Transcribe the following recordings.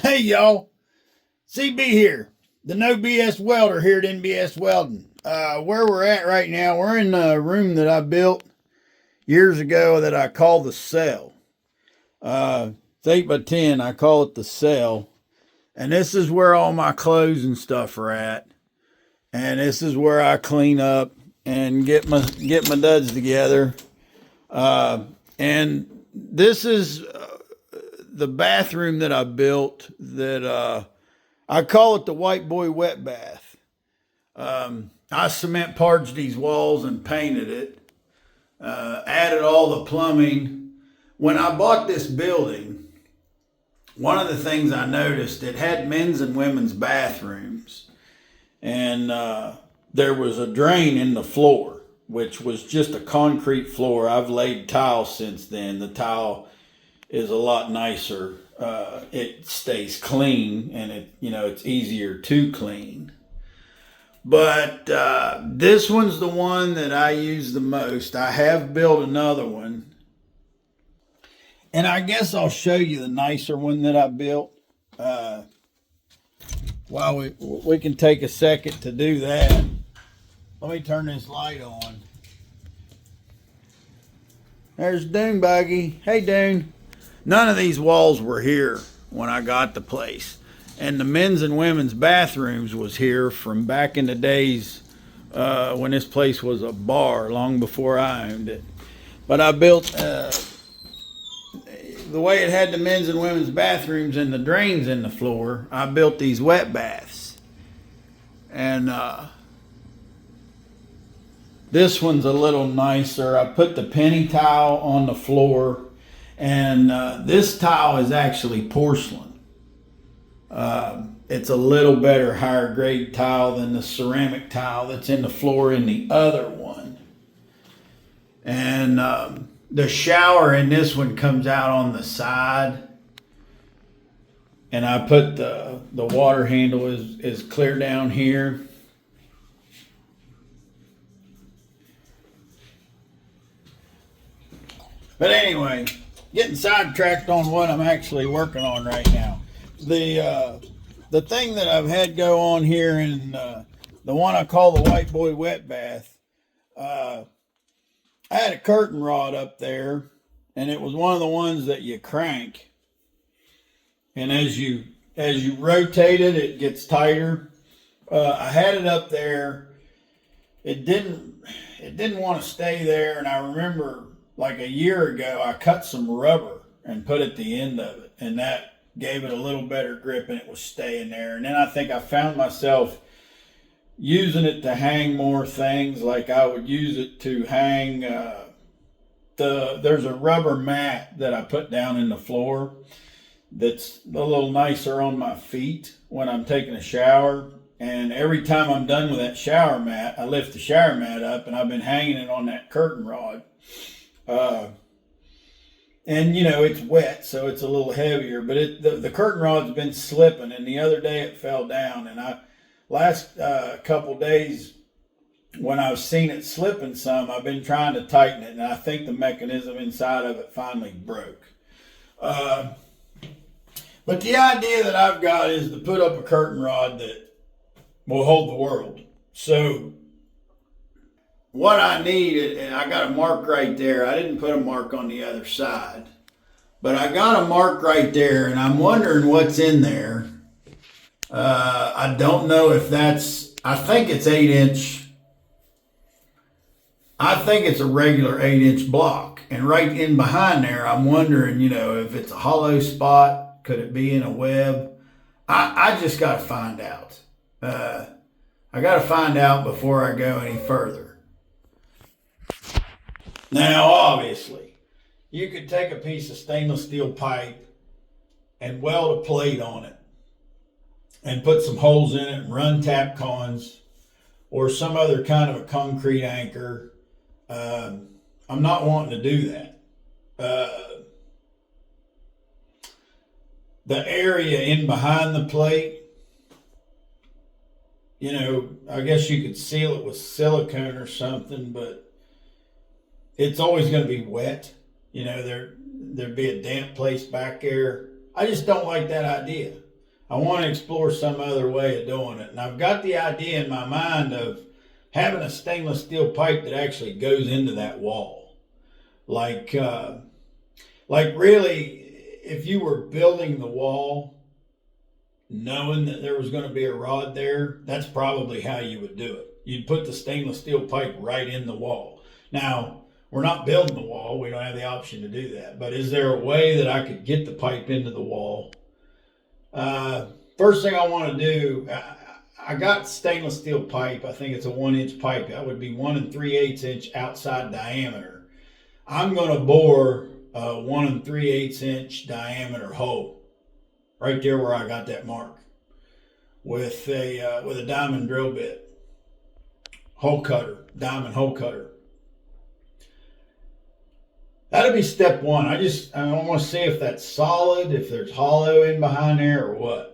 Hey y'all, CB here, the No BS welder here at NBS Welding. Where we're at right now, we're in a room that I built years ago that I call the cell. It's 8 by 10, I call it the cell. And this is where all my clothes and stuff are at. And this is where I clean up and get my duds together. And this is the bathroom that I built that I call it the white boy wet bath. I cement parged these walls and painted it, added all the plumbing. When I bought this building, one of the things I noticed, it had men's and women's bathrooms, and there was a drain in the floor, which was just a concrete floor. I've laid tile since then. The tile is a lot nicer. It stays clean, and it's easier to clean. But this one's the one that I use the most. I have built another one, and I guess I'll show you the nicer one that I built. While we can take a second to do that, let me turn this light on. There's Dune Buggy. Hey, Dune. None of these walls were here when I got the place. And the men's and women's bathrooms was here from back in the days when this place was a bar, long before I owned it. But I built, the way it had the men's and women's bathrooms and the drains in the floor, I built these wet baths. And this one's a little nicer. I put the penny tile on the floor. And this tile is actually porcelain. It's a little better, higher grade tile than the ceramic tile that's in the floor in the other one. And the shower in this one comes out on the side. And I put the water handle is clear down here. But anyway, getting sidetracked on what I'm actually working on right now. The thing that I've had go on here in the one I call the white boy wet bath, I had a curtain rod up there, and it was one of the ones that you crank, and as you rotate it, it gets tighter. I had it up there. It didn't want to stay there, and I remember like a year ago I cut some rubber and put at the end of it, and that gave it a little better grip, and it was staying there. And then I think I found myself using it to hang more things. Like I would use it to hang there's a rubber mat that I put down in the floor that's a little nicer on my feet when I'm taking a shower. And every time I'm done with that shower mat, I lift the shower mat up, and I've been hanging it on that curtain rod. And it's wet, so it's a little heavier, but the curtain rod's been slipping, and the other day it fell down, and last couple days when I've seen it slipping some, I've been trying to tighten it, and I think the mechanism inside of it finally broke. But the idea that I've got is to put up a curtain rod that will hold the world. So what I need, and I got a mark right there. I didn't put a mark on the other side, but I got a mark right there, and I'm wondering what's in there. I don't know if I think it's 8-inch. I think it's a regular 8-inch block. And right in behind there, I'm wondering, if it's a hollow spot, could it be in a web? I just got to find out. I got to find out before I go any further. Now, obviously, you could take a piece of stainless steel pipe and weld a plate on it and put some holes in it and run tap cons or some other kind of a concrete anchor. I'm not wanting to do that. The area in behind the plate, I guess you could seal it with silicone or something, but it's always going to be wet. There'd be a damp place back there. I just don't like that idea. I want to explore some other way of doing it. And I've got the idea in my mind of having a stainless steel pipe that actually goes into that wall. Like, really, if you were building the wall, knowing that there was going to be a rod there, that's probably how you would do it. You'd put the stainless steel pipe right in the wall. Now, we're not building the wall. We don't have the option to do that. But is there a way that I could get the pipe into the wall? First thing I want to do, I got stainless steel pipe. I think it's a 1-inch pipe. That would be 1 3/8 inch outside diameter. I'm going to bore a 1 3/8 inch diameter hole right there where I got that mark with a diamond drill bit, hole cutter, diamond hole cutter. That'll be step one. I want to see if that's solid, if there's hollow in behind there or what.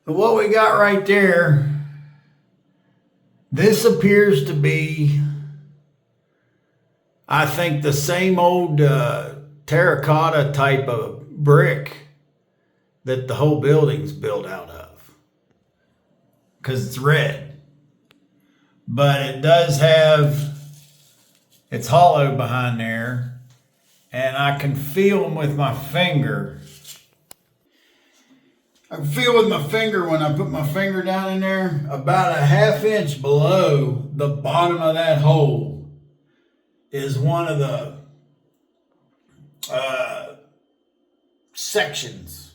So what we got right there, this appears to be, I think, the same old terracotta type of brick that the whole building's built out of, because it's red. But it does have, it's hollow behind there, and I can feel them with my finger. I can feel with my finger when I put my finger down in there, about a 1/2 inch below the bottom of that hole is one of the sections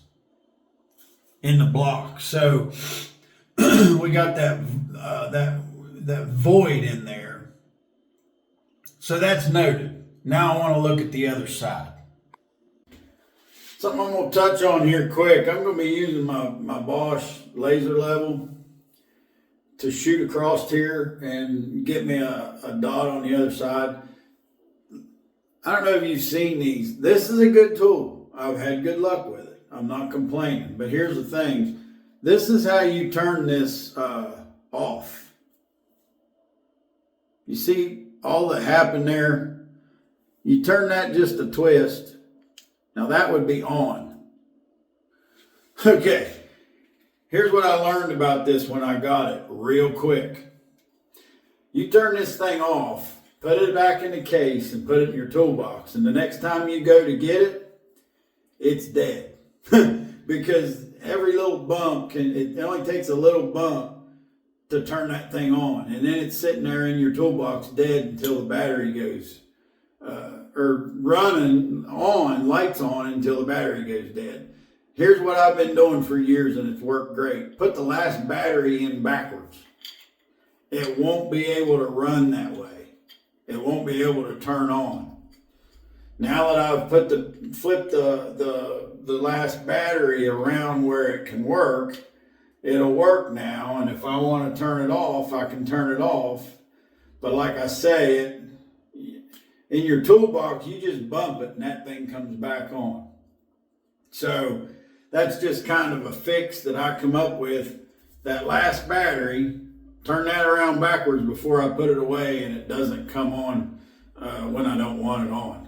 in the block. So we got that void in there. So that's noted. Now I want to look at the other side. Something I'm going to touch on here quick. I'm going to be using my Bosch laser level to shoot across here and get me a dot on the other side. I don't know if you've seen these. This is a good tool. I've had good luck with it. I'm not complaining. But here's the thing. This is how you turn this off. You see all that happened there? You turn that just a twist. Now that would be on. Okay, here's what I learned about this when I got it real quick. You turn this thing off, put it back in the case and put it in your toolbox. And the next time you go to get it, it's dead. Because every little bump, it only takes a little bump to turn that thing on. And then it's sitting there in your toolbox dead until the battery goes or running on, lights on until the battery goes dead. Here's what I've been doing for years and it's worked great. Put the last battery in backwards. It won't be able to run that way. It won't be able to turn on. Now that I've flipped the last battery around where it can work, it'll work now. And if I want to turn it off, I can turn it off. But like I say, in your toolbox, you just bump it and that thing comes back on. So that's just kind of a fix that I come up with. That last battery, turn that around backwards before I put it away and it doesn't come on when I don't want it on.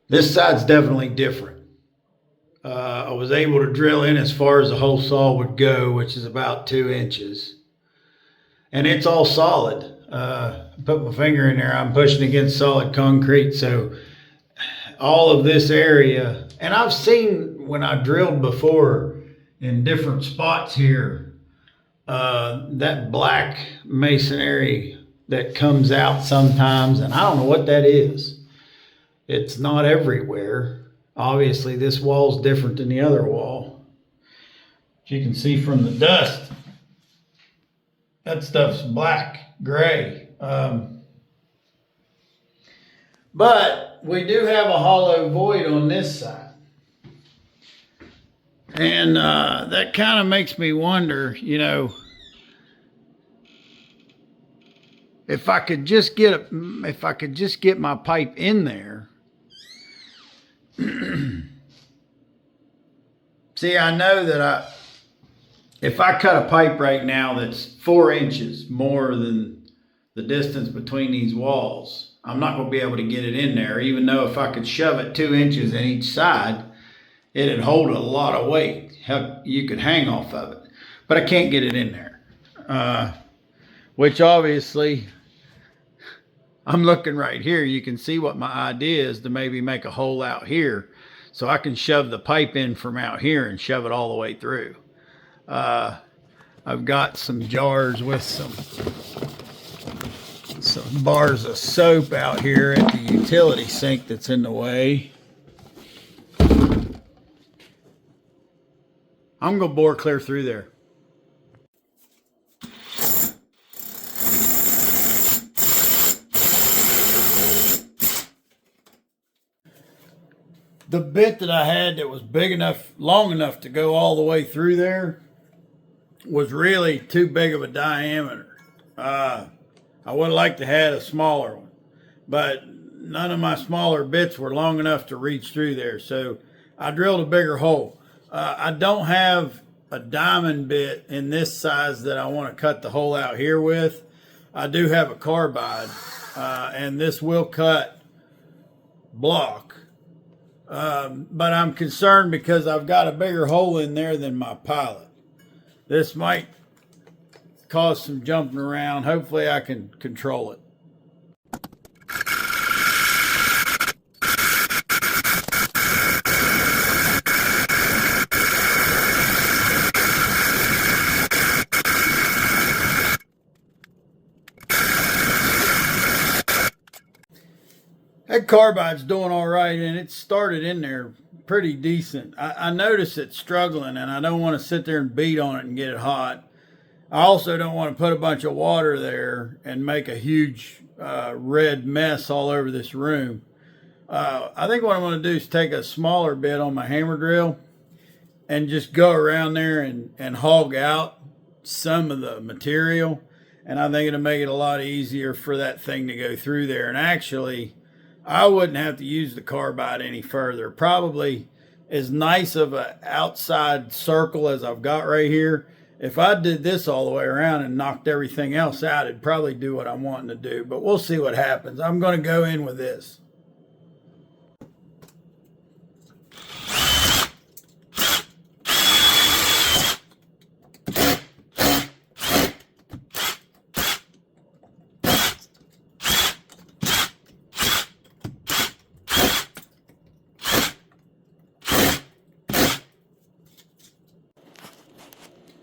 This side's definitely different. I was able to drill in as far as the hole saw would go, which is about 2 inches. And it's all solid. Put my finger in there, I'm pushing against solid concrete. So all of this area, and I've seen when I drilled before in different spots here, that black masonry that comes out sometimes, and I don't know what that is. It's not everywhere. Obviously, this wall's different than the other wall. As you can see from the dust, that stuff's black, gray. But we do have a hollow void on this side. And that kind of makes me wonder, you know, if I could just get my pipe in there. See, I know that if I cut a pipe right now that's 4 inches more than the distance between these walls, I'm not going to be able to get it in there, even though if I could shove it 2 inches in each side, it'd hold a lot of weight. You could hang off of it, but I can't get it in there. Which obviously, I'm looking right here. You can see what my idea is, to maybe make a hole out here so I can shove the pipe in from out here and shove it all the way through. I've got some jars with some bars of soap out here at the utility sink that's in the way. I'm going to bore clear through there. The bit that I had that was big enough, long enough to go all the way through there was really too big of a diameter. I would have liked to have had a smaller one, but none of my smaller bits were long enough to reach through there. So I drilled a bigger hole. I don't have a diamond bit in this size that I want to cut the hole out here with. I do have a carbide, and this will cut block. But I'm concerned because I've got a bigger hole in there than my pilot. This might cause some jumping around. Hopefully I can control it. That carbide's doing all right, and it started in there pretty decent. I notice it's struggling, and I don't want to sit there and beat on it and get it hot. I also don't want to put a bunch of water there and make a huge red mess all over this room. I think what I'm going to do is take a smaller bit on my hammer drill and just go around there and hog out some of the material. And I think it'll make it a lot easier for that thing to go through there. And actually, I wouldn't have to use the carbide any further. Probably as nice of an outside circle as I've got right here. If I did this all the way around and knocked everything else out, it'd probably do what I'm wanting to do. But we'll see what happens. I'm going to go in with this.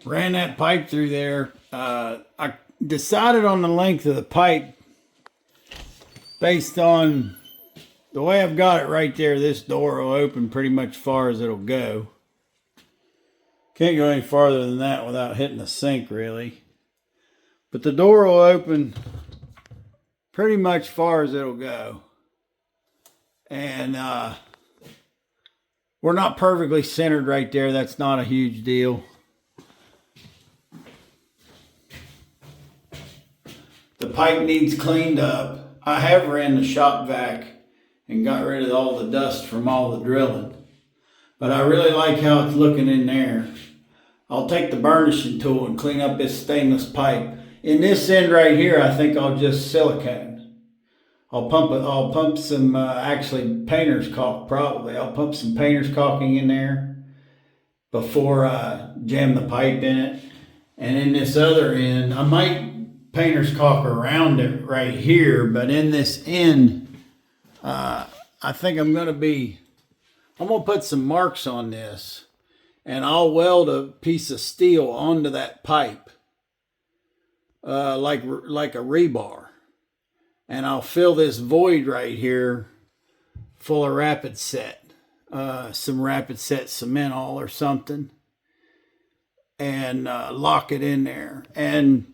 Ran that pipe through there. I decided on the length of the pipe based on the way I've got it right there. This door will open pretty much as far as it'll go. Can't go any farther than that without hitting the sink, really. But the door will open pretty much far as it'll go. And we're not perfectly centered right there. That's not a huge deal. The pipe needs cleaned up. I have ran the shop vac and got rid of all the dust from all the drilling. But I really like how it's looking in there. I'll take the burnishing tool and clean up this stainless pipe. In this end right here, I think I'll just silicone. I'll pump some actually painter's caulk probably. I'll pump some painter's caulking in there before I jam the pipe in it. And in this other end, I might painter's caulk around it right here, but in this end, I think I'm gonna put some marks on this, and I'll weld a piece of steel onto that pipe, like a rebar. And I'll fill this void right here full of rapid set, some rapid set cement all or something, and lock it in there. And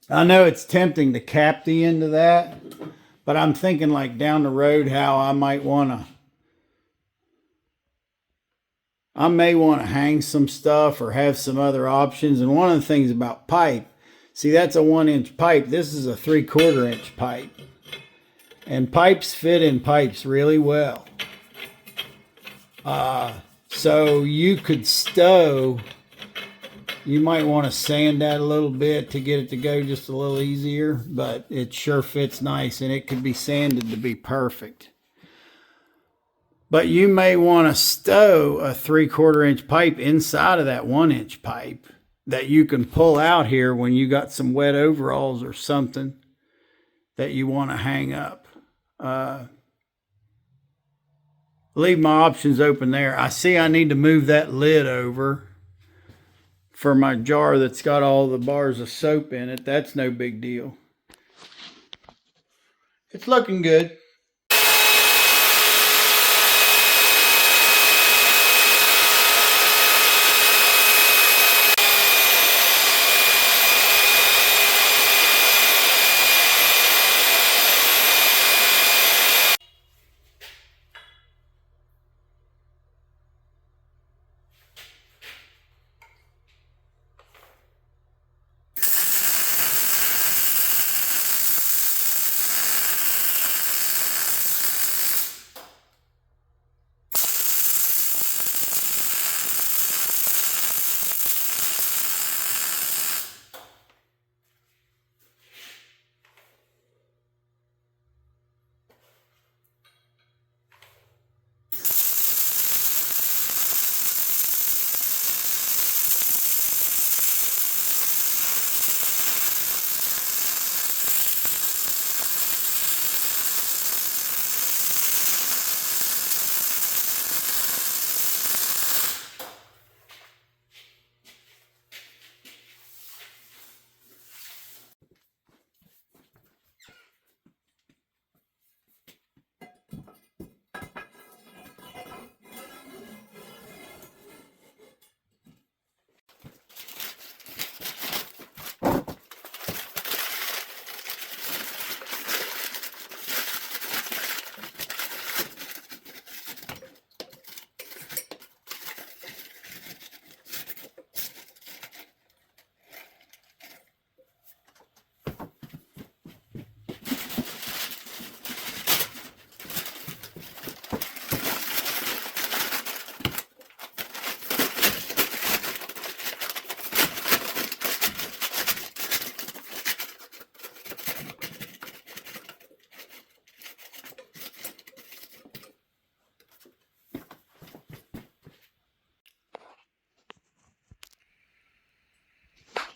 I know it's tempting to cap the end of that, but I'm thinking like down the road how I may want to hang some stuff or have some other options. And one of the things about pipe, see, that's a 1-inch pipe. This is a 3/4 inch pipe. And pipes fit in pipes really well. So you could stow, you might want to sand that a little bit to get it to go just a little easier, but it sure fits nice, and it could be sanded to be perfect. But you may want to stow a 3/4 inch pipe inside of that 1-inch pipe that you can pull out here when you got some wet overalls or something that you want to hang up. Leave my options open there. I see I need to move that lid over for my jar that's got all the bars of soap in it. That's no big deal. It's looking good.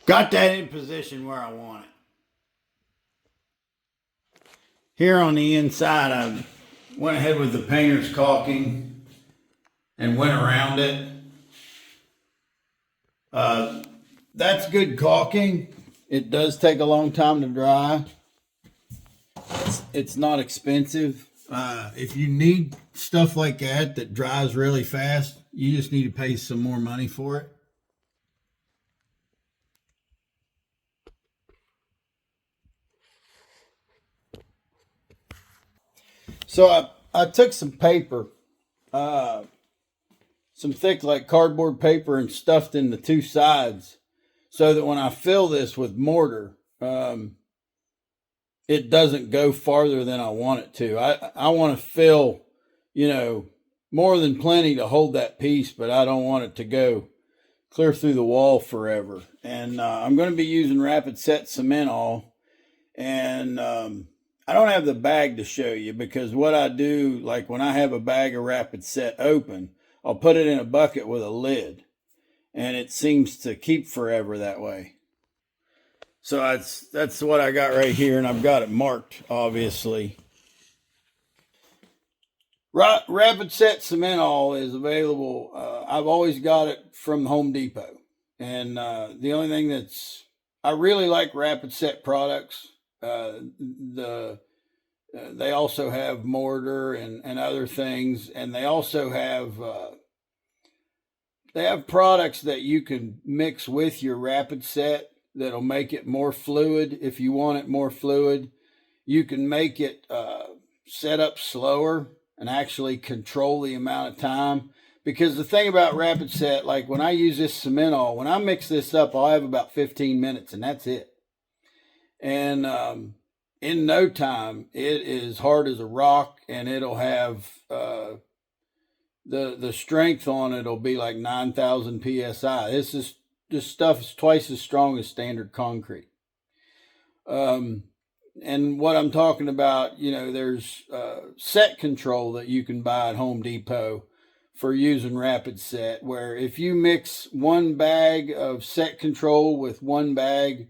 Got that in position where I want it. Here on the inside, I went ahead with the painter's caulking and went around it. That's good caulking. It does take a long time to dry. It's not expensive. If you need stuff like that dries really fast, you just need to pay some more money for it. So I took some paper, some thick like cardboard paper, and stuffed in the two sides so that when I fill this with mortar, it doesn't go farther than I want it to. I want to fill, more than plenty to hold that piece, but I don't want it to go clear through the wall forever. And I'm going to be using rapid set cement all. And I don't have the bag to show you because what I do, like when I have a bag of Rapid Set open, I'll put it in a bucket with a lid, and it seems to keep forever that way. So that's what I got right here, and I've got it marked, obviously. Rapid Set cement all is available. I've always got it from Home Depot, and the only thing that's I really like Rapid Set products. They also have mortar and other things, and they have products that you can mix with your Rapid Set that'll make it more fluid if you want it more fluid. You can make it set up slower and actually control the amount of time. Because the thing about Rapid Set, like when I use this cement all, when I mix this up, I'll have about 15 minutes and that's it. And in no time, it is hard as a rock, and it'll have the strength on it will be like 9,000 psi. This stuff is twice as strong as standard concrete. Um, and what I'm talking about, there's set control that you can buy at Home Depot for using Rapid Set, where if you mix one bag of set control with one bag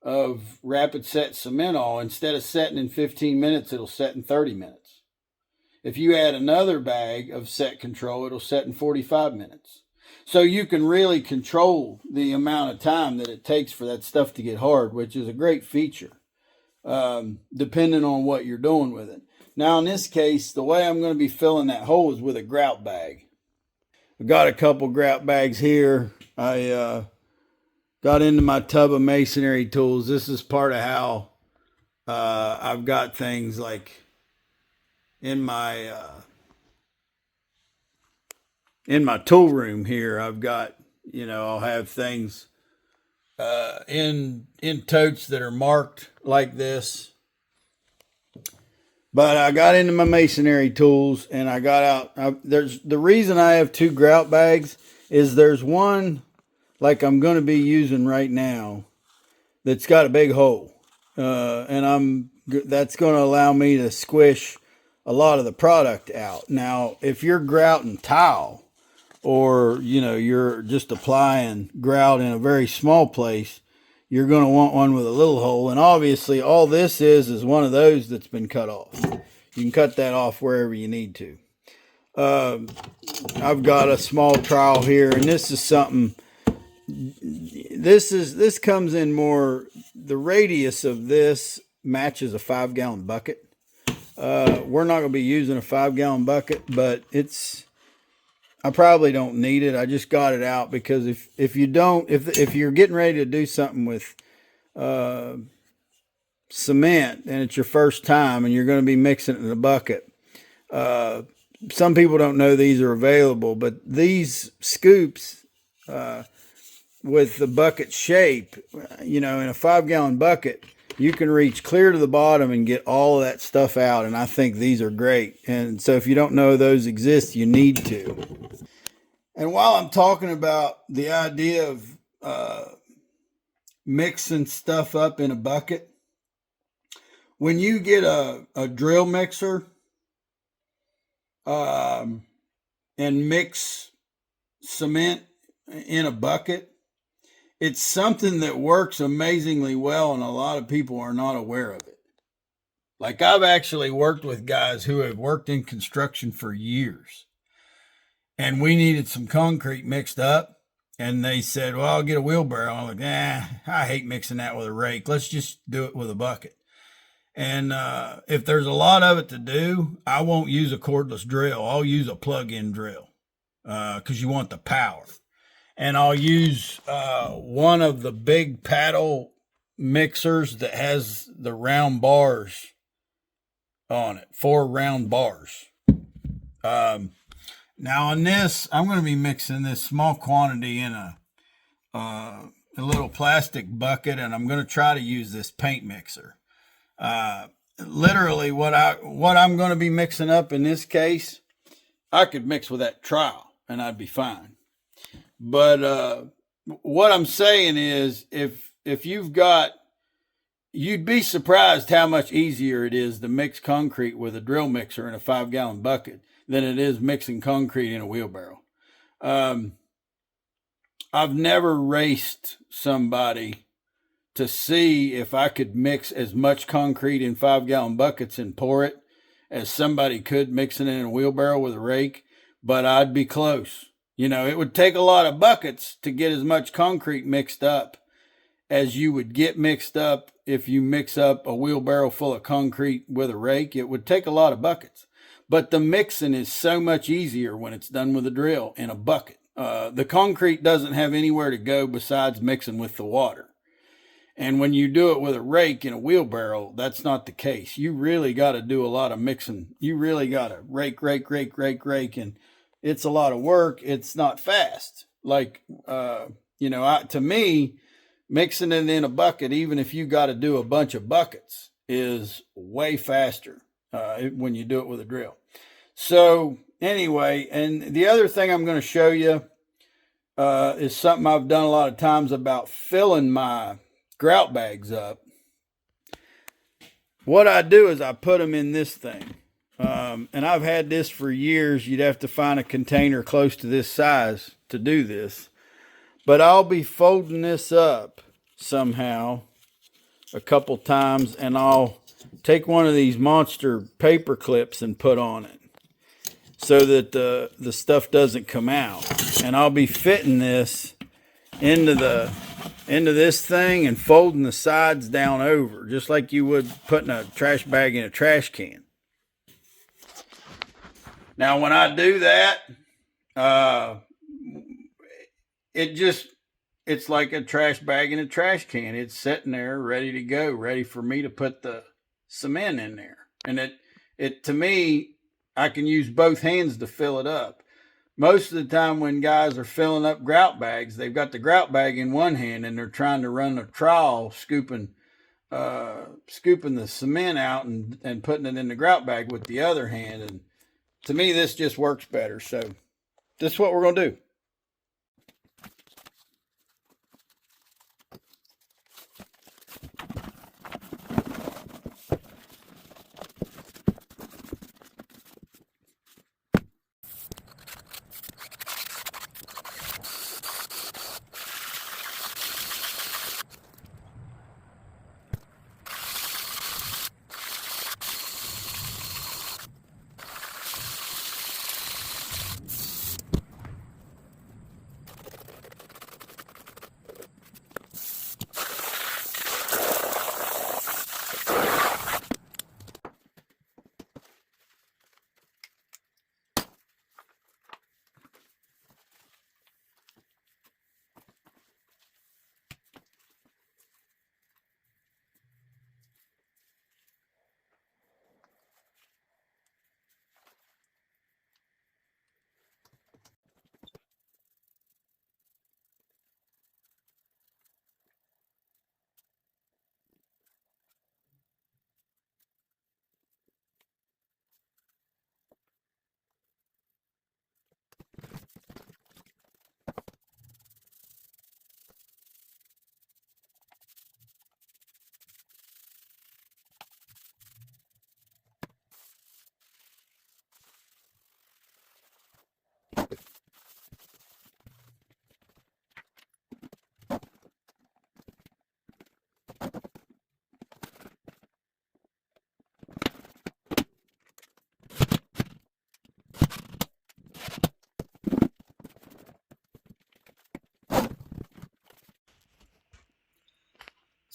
of Rapid Set cement all, instead of setting in 15 minutes, it'll set in 30 minutes. If you add another bag of set control, it'll set in 45 minutes. So you can really control the amount of time that it takes for that stuff to get hard, which is a great feature, depending on what you're doing with it. Now, in this case, the way I'm going to be filling that hole is with a grout bag. I've got a couple grout bags here. I got into my tub of masonry tools. This is part of how I've got things like in my tool room here. I've got, I'll have things in totes that are marked like this. But I got into my masonry tools and I got out. There's the reason I have two grout bags is there's one like I'm going to be using right now that's got a big hole, and that's going to allow me to squish a lot of the product out. Now, if you're grouting tile, or you're just applying grout in a very small place, you're going to want one with a little hole. And obviously, all this is one of those that's been cut off. You can cut that off wherever you need to. I've got a small trowel here, and this is something. This comes in more. The radius of this matches a 5-gallon bucket. We're not going to be using a 5-gallon bucket, but I probably don't need it. I just got it out because if you're getting ready to do something with cement and it's your first time and you're going to be mixing it in a bucket, some people don't know these are available, but these scoops with the bucket shape, in a 5-gallon bucket, you can reach clear to the bottom and get all of that stuff out. And I think these are great. And so if you don't know those exist, you need to. And while I'm talking about the idea of mixing stuff up in a bucket, when you get a drill mixer and mix cement in a bucket, it's something that works amazingly well, and a lot of people are not aware of it. Like I've actually worked with guys who have worked in construction for years, and we needed some concrete mixed up, and they said, well, I'll get a wheelbarrow. I'm like, I hate mixing that with a rake. Let's just do it with a bucket. And if there's a lot of it to do, I won't use a cordless drill. I'll use a plug-in drill because you want the power. And I'll use one of the big paddle mixers that has the round bars on it, 4 round bars. Now on this, I'm going to be mixing this small quantity in a little plastic bucket, and I'm going to try to use this paint mixer. Literally, what I'm going to be mixing up in this case, I could mix with that trowel, and I'd be fine. But what I'm saying is, if you've got you'd be surprised how much easier it is to mix concrete with a drill mixer in a 5-gallon bucket than it is mixing concrete in a wheelbarrow. I've never raced somebody to see if I could mix as much concrete in 5-gallon buckets and pour it as somebody could mixing it in a wheelbarrow with a rake, but I'd be close. You know, it would take a lot of buckets to get as much concrete mixed up as you would get mixed up if you mix up a wheelbarrow full of concrete with a rake. It would take a lot of buckets. But the mixing is so much easier when it's done with a drill in a bucket. The concrete doesn't have anywhere to go besides mixing with the water. And when you do it with a rake in a wheelbarrow, that's not the case. You really got to do a lot of mixing. You really got to rake. And it's a lot of work. It's not fast. Like, to me, mixing it in a bucket, even if you got to do a bunch of buckets, is way faster when you do it with a drill. So anyway, and the other thing I'm going to show you is something I've done a lot of times about filling my grout bags up. What I do is I put them in this thing. And I've had this for years. You'd have to find a container close to this size to do this. But I'll be folding this up somehow a couple times, and I'll take one of these monster paper clips and put on it so that the stuff doesn't come out. And I'll be fitting this into this thing and folding the sides down over, just like you would putting a trash bag in a trash can. Now, when I do that, it's like a trash bag in a trash can. It's sitting there ready to go, ready for me to put the cement in there. And it to me, I can use both hands to fill it up. Most of the time when guys are filling up grout bags, they've got the grout bag in one hand and they're trying to run a trowel scooping the cement out and putting it in the grout bag with the other hand. And to me, this just works better. So this is what we're going to do.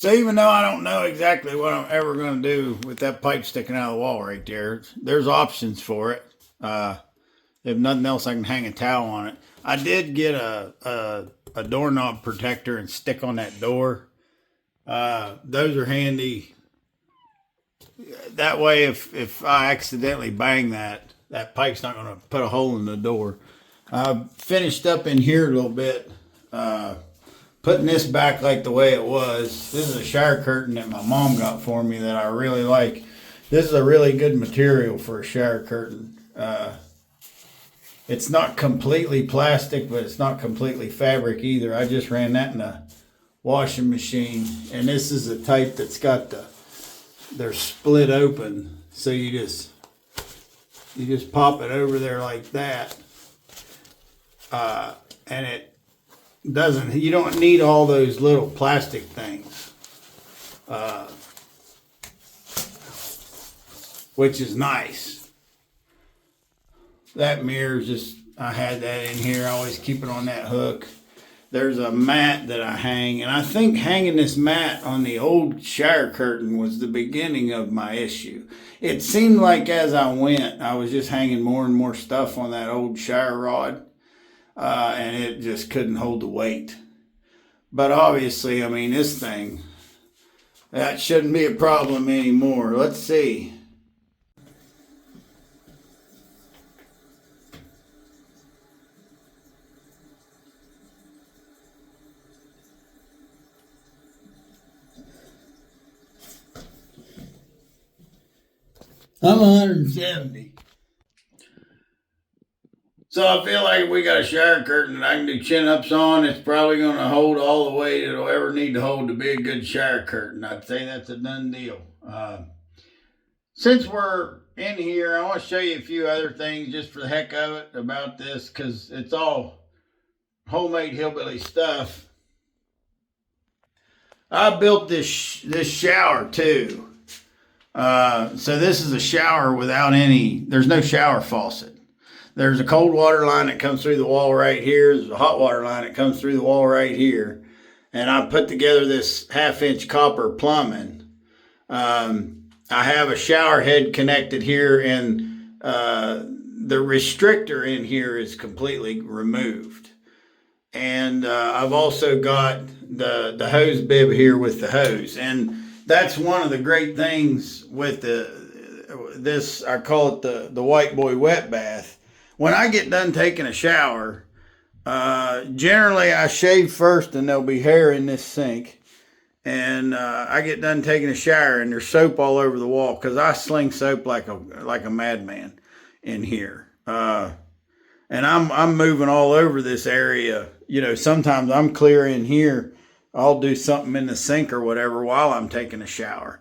So even though I don't know exactly what I'm ever going to do with that pipe sticking out of the wall right there, there's options for it. If nothing else, I can hang a towel on it. I did get a doorknob protector and stick on that door. Those are handy. That way, if I accidentally bang that pipe's not going to put a hole in the door. I finished up in here a little bit. Putting this back like the way it was. This is a shower curtain that my mom got for me that I really like. This is a really good material for a shower curtain. It's not completely plastic, but it's not completely fabric either. I just ran that in a washing machine. And this is a type that's got they're split open. So you just pop it over there like that. And it doesn't, you don't need all those little plastic things. Which is nice. That mirror just, I had that in here. I always keep it on that hook. There's a mat that I hang, and I think hanging this mat on the old shower curtain was the beginning of my issue. It seemed like as I went, I was just hanging more and more stuff on that old shower rod, and it just couldn't hold the weight. But obviously, I mean, this thing, that shouldn't be a problem anymore. Let's see. I'm 170. So I feel like we got a shower curtain that I can do chin-ups on. It's probably going to hold all the weight it'll ever need to hold to be a good shower curtain. I'd say that's a done deal. Since we're in here, I want to show you a few other things just for the heck of it about this, because it's all homemade hillbilly stuff. I built this shower too. So this is a shower without there's no shower faucet. There's a cold water line that comes through the wall right here. There's a hot water line that comes through the wall right here. And I put together this 1/2-inch copper plumbing. I have a shower head connected here, and the restrictor in here is completely removed. And I've also got the hose bib here with the hose. And that's one of the great things with this, I call it the white boy wet bath. When I get done taking a shower, generally I shave first and there'll be hair in this sink. And I get done taking a shower and there's soap all over the wall, because I sling soap like a madman in here. And I'm moving all over this area. You know, sometimes I'm clear in here. I'll do something in the sink or whatever while I'm taking a shower.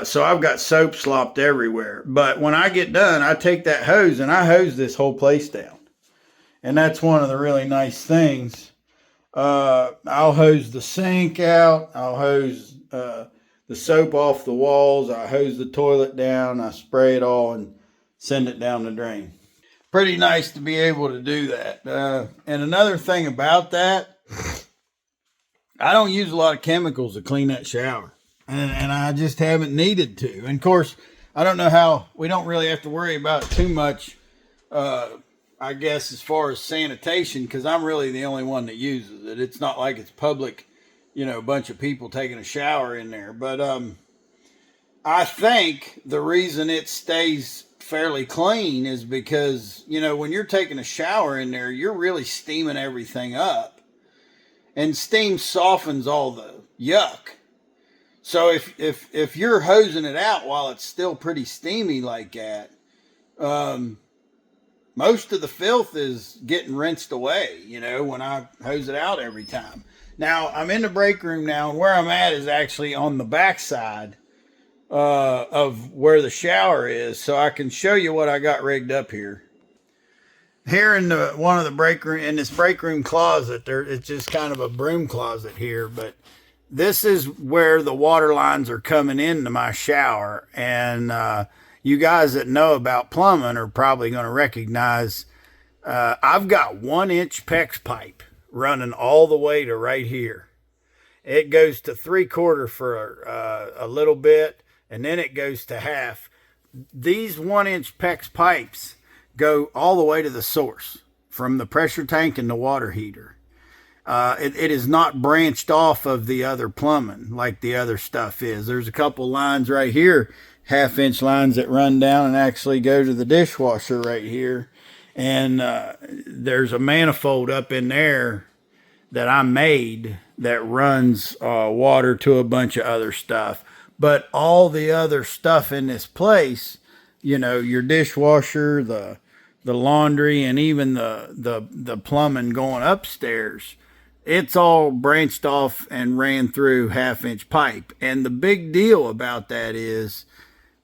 So I've got soap slopped everywhere. But when I get done, I take that hose and I hose this whole place down. And that's one of the really nice things. I'll hose the sink out. I'll hose the soap off the walls. I hose the toilet down. I spray it all and send it down the drain. Pretty nice to be able to do that. And another thing about that, I don't use a lot of chemicals to clean that shower. And I just haven't needed to. And of course, I don't know how, we don't really have to worry about it too much, I guess, as far as sanitation, because I'm really the only one that uses it. It's not like it's public, you know, a bunch of people taking a shower in there. But I think the reason it stays fairly clean is because, you know, when you're taking a shower in there, you're really steaming everything up. And steam softens all the yuck. So if you're hosing it out while it's still pretty steamy like that, most of the filth is getting rinsed away, you know, when I hose it out every time. Now, I'm in the break room now, and where I'm at is actually on the back side of where the shower is, so I can show you what I got rigged up here. Here in one of the break room, in this break room closet, it's just kind of a broom closet here, but this is where the water lines are coming into my shower. And you guys that know about plumbing are probably going to recognize I've got 1-inch PEX pipe running all the way to right here. It goes to 3/4 for a little bit, and then it goes to half. These 1-inch PEX pipes go all the way to the source from the pressure tank and the water heater. It is not branched off of the other plumbing like the other stuff is. There's a couple lines right here, 1/2-inch lines that run down and actually go to the dishwasher right here. And there's a manifold up in there that I made that runs water to a bunch of other stuff. But all the other stuff in this place, you know, your dishwasher, the laundry, and even the plumbing going upstairs, it's all branched off and ran through 1/2 inch pipe. And the big deal about that is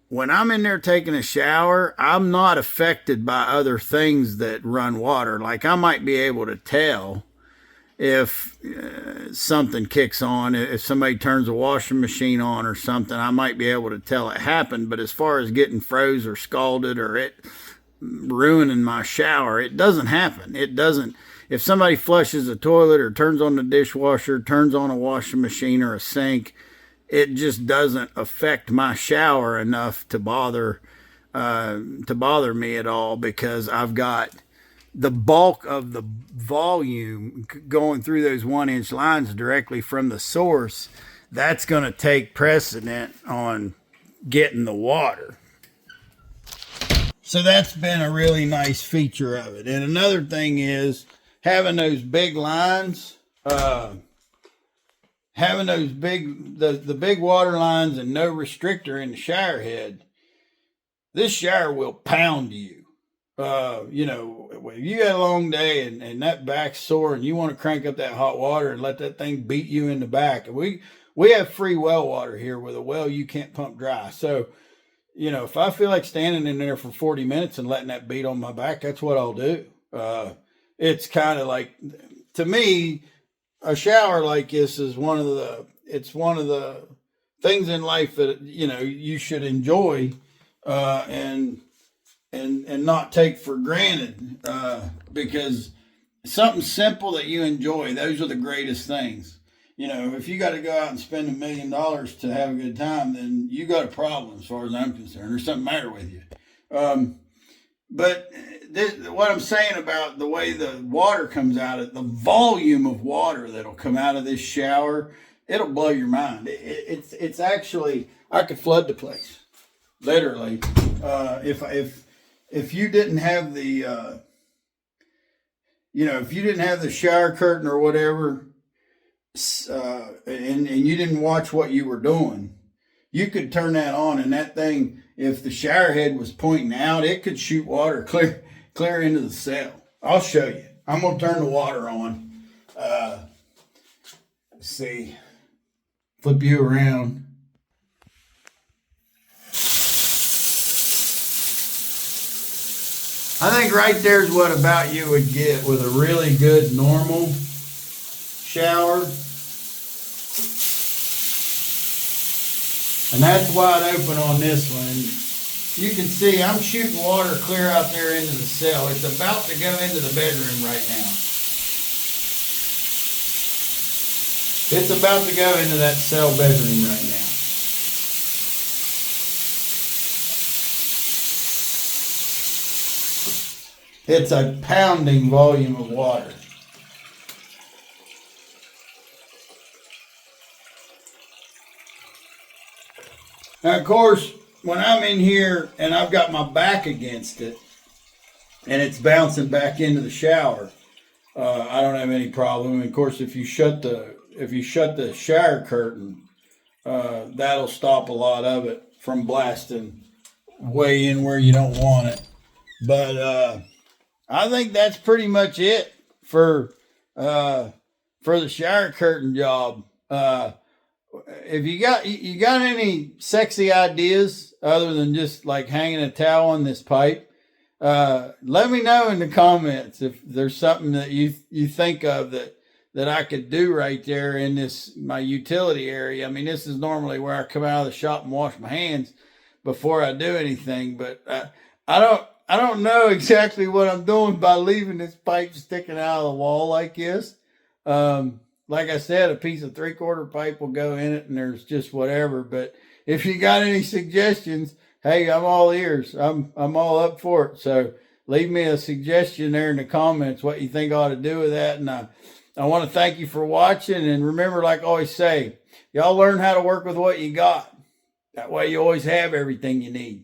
when I'm in there taking a shower, I'm not affected by other things that run water. Like I might be able to tell if something kicks on, if somebody turns a washing machine on or something, I might be able to tell it happened. But as far as getting froze or scalded or it ruining my shower, it doesn't happen. It doesn't. If somebody flushes a toilet or turns on the dishwasher, turns on a washing machine or a sink, it just doesn't affect my shower enough to bother me at all, because I've got the bulk of the volume going through those 1-inch lines directly from the source. That's going to take precedent on getting the water. So that's been a really nice feature of it. And another thing is having those big lines, having those the big water lines and no restrictor in the shower head. This shower will pound you. You know, if you got a long day and that back's sore and you want to crank up that hot water and let that thing beat you in the back. And we have free well water here with a well you can't pump dry. So, you know, if I feel like standing in there for 40 minutes and letting that beat on my back, that's what I'll do. It's kind of like, to me, a shower like this is one of the things in life that, you know, you should enjoy, and not take for granted, because something simple that you enjoy, those are the greatest things. You know, if you got to go out and spend $1 million to have a good time, then you got a problem as far as I'm concerned. There's something matter with you. But what I'm saying about the way the water comes out, of the volume of water that'll come out of this shower, it'll blow your mind. It's actually, I could flood the place, literally. If you didn't have the, if you didn't have the shower curtain or whatever, and you didn't watch what you were doing, you could turn that on, and that thing, if the shower head was pointing out, it could shoot water clear into the cell. I'll show you. I'm going to turn the water on. Let's see. Flip you around. I think right there's what about you would get with a really good normal shower. And that's wide open on this one. And you can see I'm shooting water clear out there into the cell. It's about to go into the bedroom right now. It's about to go into that cell bedroom right now. It's a pounding volume of water. Now, of course, when I'm in here and I've got my back against it and it's bouncing back into the shower, I don't have any problem. And of course, if you shut the shower curtain, that'll stop a lot of it from blasting way in where you don't want it. But I think that's pretty much it for the shower curtain job. If you got any sexy ideas other than just like hanging a towel on this pipe, let me know in the comments if there's something that you think of that I could do right there in my utility area. I mean, this is normally where I come out of the shop and wash my hands before I do anything, but I don't know exactly what I'm doing by leaving this pipe sticking out of the wall like this. Like I said, a piece of 3/4 pipe will go in it and there's just whatever. But if you got any suggestions, hey, I'm all ears. I'm all up for it. So leave me a suggestion there in the comments what you think I ought to do with that. And I want to thank you for watching. And remember, like I always say, y'all learn how to work with what you got. That way you always have everything you need.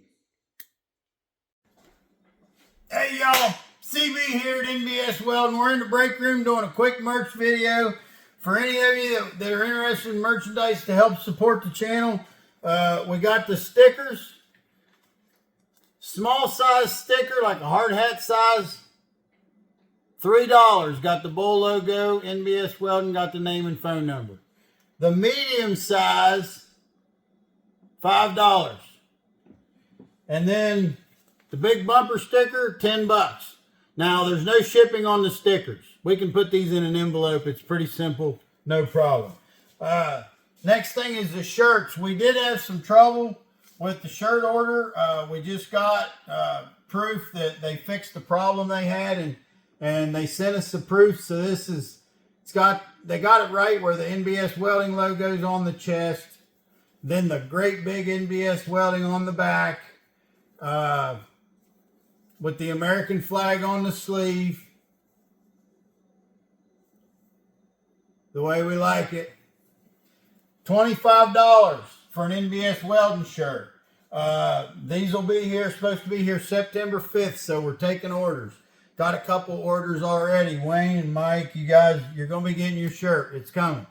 Hey y'all, CB here at NBS Welding. We're in the break room doing a quick merch video. For any of you that are interested in merchandise to help support the channel, we got the stickers. Small size sticker, like a hard hat size. $3. Got the bull logo, NBS Welding, got the name and phone number. The medium size, $5. And then the big bumper sticker, $10. Now, there's no shipping on the stickers. We can put these in an envelope. It's pretty simple, no problem. Next thing is the shirts. We did have some trouble with the shirt order. We just got proof that they fixed the problem they had, and they sent us the proof. So this is, they got it right where the NBS Welding logo is on the chest, then the great big NBS Welding on the back, with the American flag on the sleeve, the way we like it. $25 for an NBS Welding shirt. These will be here, supposed to be here September 5th, so we're taking orders. Got a couple orders already. Wayne and Mike, you guys, you're going to be getting your shirt. It's coming.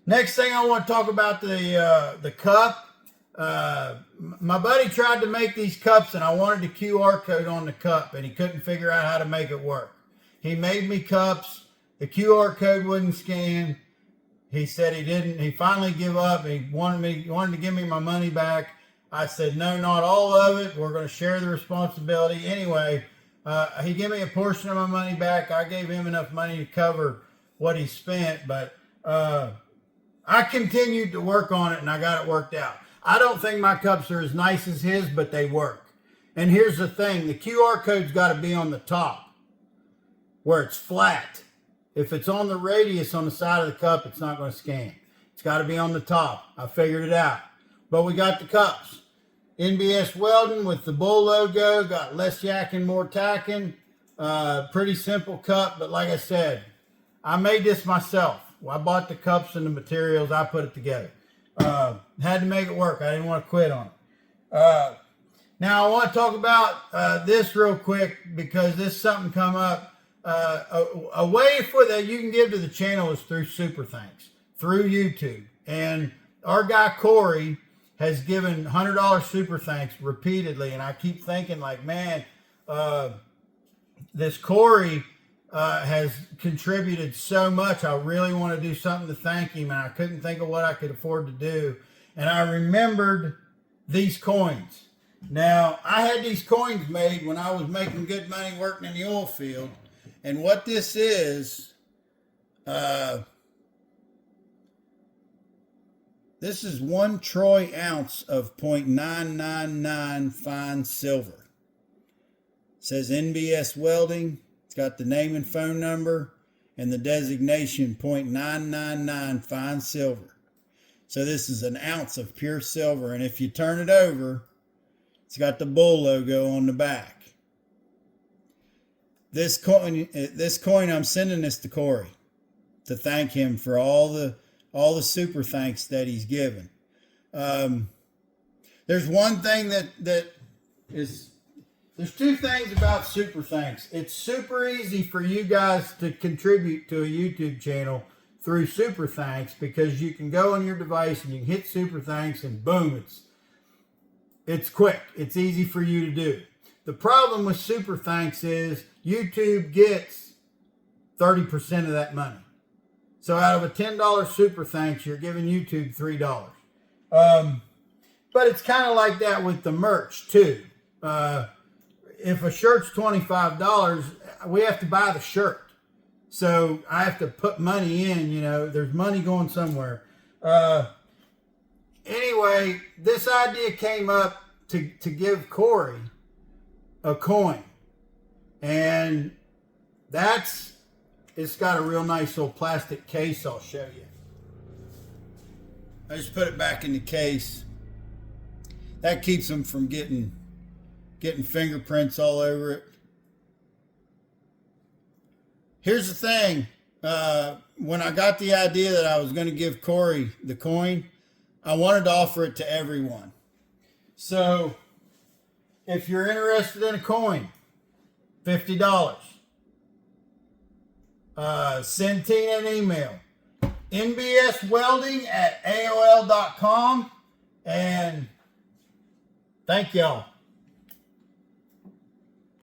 Next thing I want to talk about the cup. My buddy tried to make these cups, and I wanted the QR code on the cup, and he couldn't figure out how to make it work. He made me cups. The QR code wouldn't scan. He said he didn't. He finally gave up. He wanted to give me my money back. I said, no, not all of it. We're going to share the responsibility. Anyway, he gave me a portion of my money back. I gave him enough money to cover what he spent, but I continued to work on it, and I got it worked out. I don't think my cups are as nice as his, but they work. And here's the thing. The QR code's got to be on the top where it's flat. If it's on the radius on the side of the cup, it's not going to scan. It's got to be on the top. I figured it out. But we got the cups. NBS Welding with the bull logo. Got less yakking, more tacking. Pretty simple cup. But like I said, I made this myself. I bought the cups and the materials. I put it together. Had to make it work. I didn't want to quit on it. Now I want to talk about this real quick because this something come up. A way for that you can give to the channel is through Super Thanks, through YouTube. And our guy Corey has given $100 Super Thanks repeatedly. And I keep thinking like, man, this Corey has contributed so much. I really want to do something to thank him. And I couldn't think of what I could afford to do. And I remembered these coins. Now, I had these coins made when I was making good money working in the oil field. And what this is, this is 1 troy ounce of 0.999 fine silver. It says NBS Welding. It's got the name and phone number and the designation 0.999 fine silver. So this is an ounce of pure silver. And if you turn it over, it's got the bull logo on the back. This coin, I'm sending this to Corey to thank him for all the super thanks that he's given. There's one thing that is, there's 2 things about super thanks. It's super easy for you guys to contribute to a YouTube channel through super thanks because you can go on your device and you can hit super thanks and boom, it's quick. It's easy for you to do. The problem with super thanks is YouTube gets 30% of that money. So out of a $10 super thanks, you're giving YouTube $3. But it's kind of like that with the merch too. If a shirt's $25, we have to buy the shirt. So I have to put money in, there's money going somewhere. Anyway, this idea came up to give Corey a coin. And it's got a real nice little plastic case. I'll show you. I just put it back in the case. That keeps them from getting fingerprints all over it. Here's the thing. When I got the idea that I was going to give Corey the coin, I wanted to offer it to everyone. So if you're interested in a coin, $50. Send Tina an email. nbswelding@aol.com. And thank y'all.